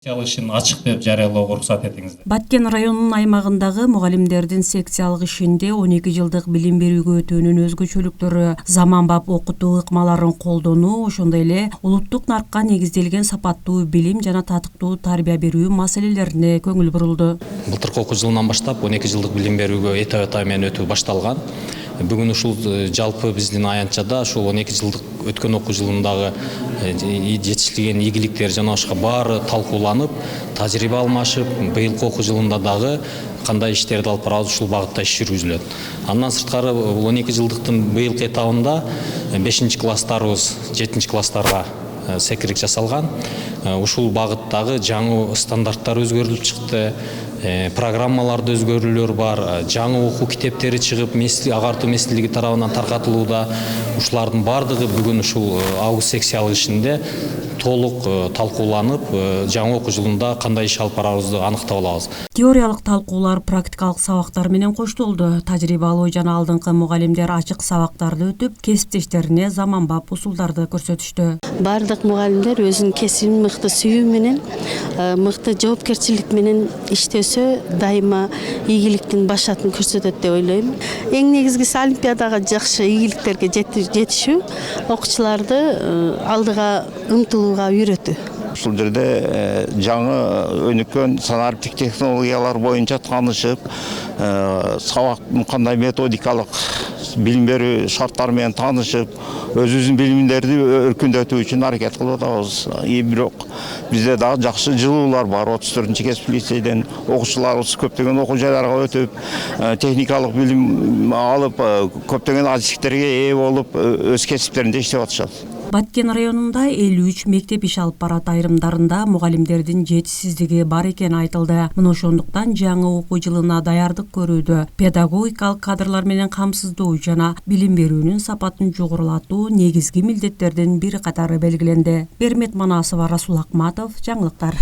Ишин ачык деп жарыялоого уруксат этиңиздер. Баткен районунун аймагындагы мугалимдердин секциялык ишинде 12 жылдык билим берүүгө өтүүнүн өзгөчөлүктөрү заманбап окутуу ыкмаларын колдонуу, ошондой эле улуттук наркка негизделген сапаттуу билим жана татыктуу тарбия берүү маселелерине көңүл бурулду. Былтыркы окуу жылынан баштап 12 жылдык билим берүүгө этап менен өтүү башталган. Бүгүн ушул жалпы биздин аянтчада ушул 12 жылдык өткөн окуу жылындагы жетишилген ийгиликтер жана ошко баары талкууланып, тажрыйба алмашып, быйылкы окуу жылында дагы кандай иштерди алып барабыз ушул багытта иш жүргүзүлөт. Андан сырткары 12 жылдыктын быйылкы этабында 5-класстарыбыз 7-класстарга секирик жасалган. Ушул багыттагы жаңы стандарттар өзгөрүлүп чыкты. Программаларда өзгөрүүлөр бар, жаңы окуу китептери чыгып, агартуу меслилиги тарабынан таркатылууда. Ушулардын бардыгы бүгүн ушул август секциялык ишинде толук талкууланып, жаңы окуу жылында кандай иш алып барабызды аныктап алабыз. Теориялык талкуулар практикалык сабактар менен коштолду. Тажрыйбалуу жана алдыңкы мугалимдер ачык сабактарды өтүп, кесиптештерине заманбап усулдарды көрсөтүштү. Бардык мугалимдер өзүнүн кесибин мыкты сүйүү менен, мыкты жоопкерчилик менен иштесе дайыма ийгиликтин башатын көрсөтөт деп ойлойм. Эң негизгиси олимпиадага жакшы ийгиликтерге жетишүү, окуучуларды алдыга умтулууга үйрөтүү. Ушул жерде жаңы өнүккөн санариптик технологиялар боюнча таанышып, сабактын кандай методикалык билим берүү шарттары менен таанышып, өзүбүздүн билимдерди өркүндөтүү үчүн аракет кылып атабыз. Бирок бизде дагы жакшы жылуулар бар. 34-кесип лицейден окуучуларыбыз көптөгөн окуу жайларга өтүп, техникалык билим алып, көптөгөн адистиктерге ээ болуп, өз кесиптеринде иштеп атышат. Баткен районунда 53 мектеп иш алып барат, айрымдарында мугалимдердин жетишсиздиги бар экени айтылды. Мына ошондуктан жаңы окуу жылына даярдык көрүүдө педагогикалык кадрлар менен камсыздоо жана билим берүүнүн сапатын жогорулатуу негизги милдеттердин бири катары белгиленди. Бермет Манасова, Расул Акматов, жаңылыктар.